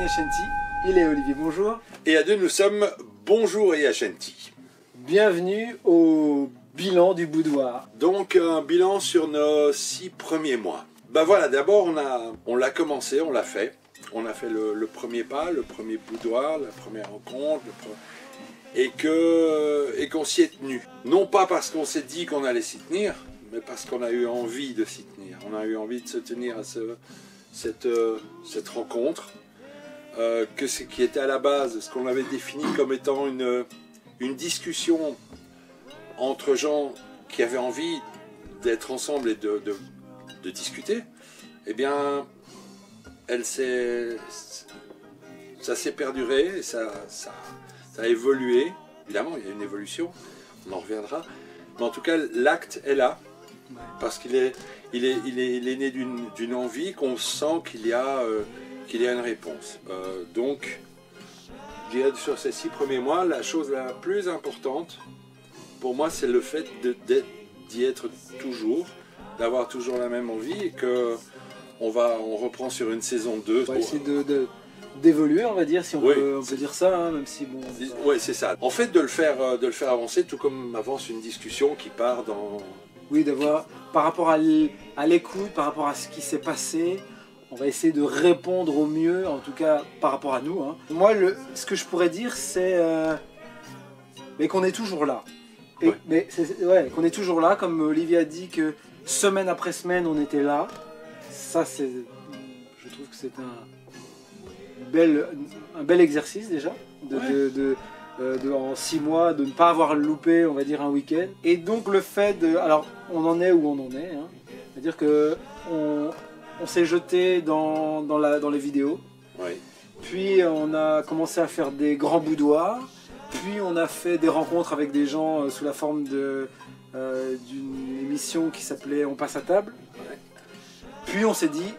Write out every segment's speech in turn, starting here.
Yachanti, il est Olivier, bonjour. Et à deux, nous sommes Bonjour Yachanti. Bienvenue au bilan du boudoir. Donc un bilan sur nos 6 premiers mois. Ben voilà, d'abord on l'a commencé, on l'a fait. On a fait le premier pas, le premier boudoir, la première rencontre, et qu'on s'y est tenu. Non pas parce qu'on s'est dit qu'on allait s'y tenir, mais parce qu'on a eu envie de s'y tenir. On a eu envie de se tenir à cette rencontre, qui était à la base ce qu'on avait défini comme étant une discussion entre gens qui avaient envie d'être ensemble et de discuter. Eh bien, ça s'est perduré, ça a évolué. Évidemment, il y a une évolution, on en reviendra. Mais en tout cas, l'acte est là, parce qu'il est né d'une envie qu'on sent qu'il y a une réponse. Donc, je dirais sur ces 6 premiers mois, la chose la plus importante, pour moi, c'est le fait d'y être toujours, d'avoir toujours la même envie, et qu'on reprend sur une saison 2. On va essayer d'évoluer, on va dire, si on peut dire ça, hein, même si bon... Oui, c'est ça. En fait, de le faire avancer, tout comme avance une discussion qui part dans... Oui, d'avoir, par rapport à l'écoute, par rapport à ce qui s'est passé, on va essayer de répondre au mieux, en tout cas par rapport à nous. Hein. Moi, ce que je pourrais dire, c'est qu'on est toujours là. Qu'on est toujours là, comme Olivier a dit que semaine après semaine, on était là. Ça, je trouve que c'est un bel exercice déjà, en 6 mois, de ne pas avoir loupé, on va dire, un week-end. Et donc le fait de... Alors, on en est où on en est. Hein. C'est-à-dire qu'on s'est jeté dans les vidéos. Oui. Puis on a commencé à faire des grands boudoirs. Puis on a fait des rencontres avec des gens sous la forme d'une émission qui s'appelait On passe à table. Ouais. Puis on s'est dit,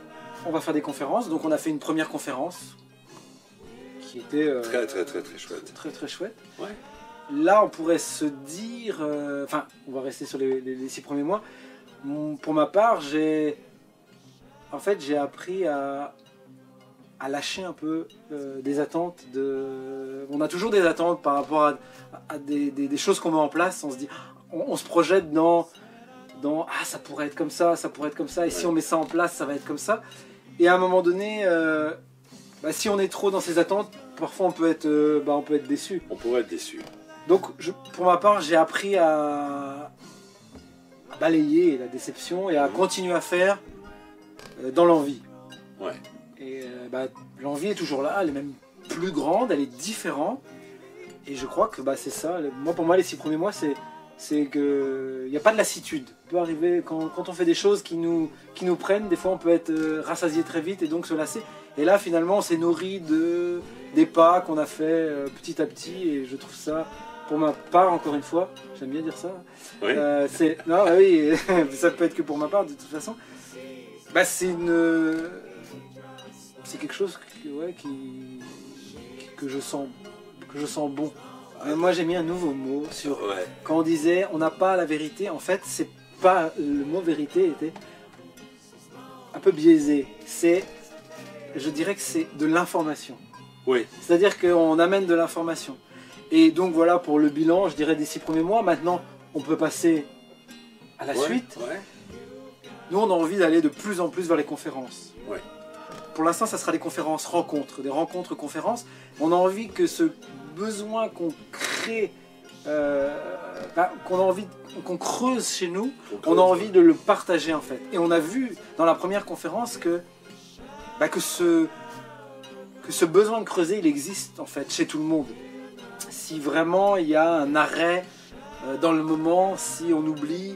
on va faire des conférences. Donc on a fait une première conférence qui était très chouette. Très chouette. Ouais. Là on pourrait se dire, enfin on va rester sur les 6 premiers mois. Pour ma part, j'ai appris à lâcher un peu des attentes. On a toujours des attentes par rapport à des choses qu'on met en place. On se dit, on se projette dans ah, ça pourrait être comme ça, ça pourrait être comme ça, et si on met ça en place, ça va être comme ça. Et à un moment donné, si on est trop dans ces attentes, parfois on peut être déçu. On pourrait être déçu. Donc pour ma part, j'ai appris à balayer la déception et à continuer à faire dans l'envie. Ouais. Et l'envie est toujours là, elle est même plus grande, elle est différente. Et je crois que c'est ça. Pour moi, les 6 premiers mois, c'est qu'il n'y a pas de lassitude. Il peut arriver, quand on fait des choses qui nous prennent, des fois on peut être rassasié très vite et donc se lasser. Et là, finalement, on s'est nourri des pas qu'on a fait petit à petit. Et je trouve ça, pour ma part, encore une fois, j'aime bien dire ça. Oui. Oui, ça peut être que pour ma part, de toute façon. C'est quelque chose que je sens bon. Moi j'ai mis un nouveau mot sur quand on disait on n'a pas la vérité. En fait, c'est pas le mot vérité était un peu biaisé. Je dirais que c'est de l'information. Oui. C'est-à-dire qu'on amène de l'information. Et donc voilà pour le bilan, je dirais des 6 premiers mois. Maintenant, on peut passer à la suite. Ouais. Nous, on a envie d'aller de plus en plus vers les conférences. Ouais. Pour l'instant, ça sera des conférences rencontres, des rencontres-conférences. On a envie que ce besoin qu'on crée, qu'on creuse chez nous, on a envie de le partager en fait. Et on a vu dans la première conférence que ce besoin de creuser, il existe en fait chez tout le monde. Si vraiment il y a un arrêt dans le moment, si on oublie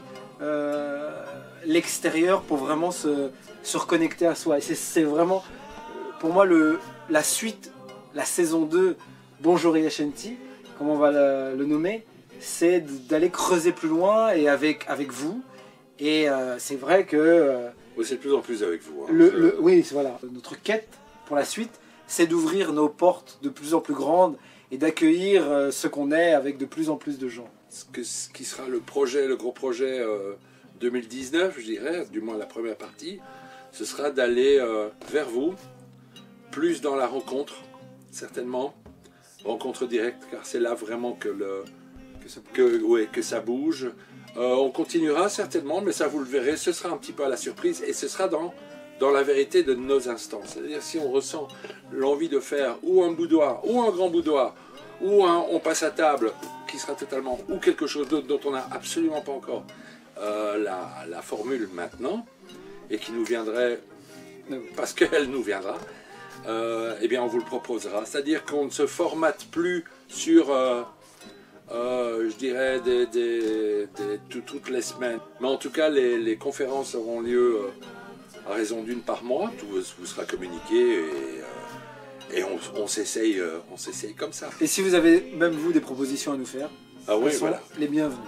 l'extérieur pour vraiment se reconnecter à soi. Et c'est vraiment, pour moi, la suite, la saison 2, Bonjour Yachanti, comme on va le nommer, c'est d'aller creuser plus loin et avec vous. Et c'est vrai que... Oui, c'est de plus en plus avec vous. Hein. Oui, voilà. Notre quête pour la suite, c'est d'ouvrir nos portes de plus en plus grandes et d'accueillir ce qu'on est avec de plus en plus de gens. Ce qui sera le gros projet 2019, je dirais, du moins la première partie, ce sera d'aller vers vous, plus dans la rencontre, certainement. Rencontre directe, car c'est là vraiment que ça bouge. On continuera certainement, mais ça vous le verrez, ce sera un petit peu à la surprise et ce sera dans la vérité de nos instants. C'est-à-dire si on ressent l'envie de faire ou un boudoir, ou un grand boudoir, ou un on passe à table, qui sera totalement, ou quelque chose d'autre dont on n'a absolument pas encore la formule maintenant, et qui nous viendrait, parce qu'elle nous viendra, eh bien on vous le proposera. C'est-à-dire qu'on ne se formate plus sur... je dirais toutes les semaines. Mais en tout cas, les conférences auront lieu à raison d'une par mois. Tout vous sera communiqué et on s'essaye comme ça. Et si vous avez même vous des propositions à nous faire, ah oui, voilà. les bienvenus.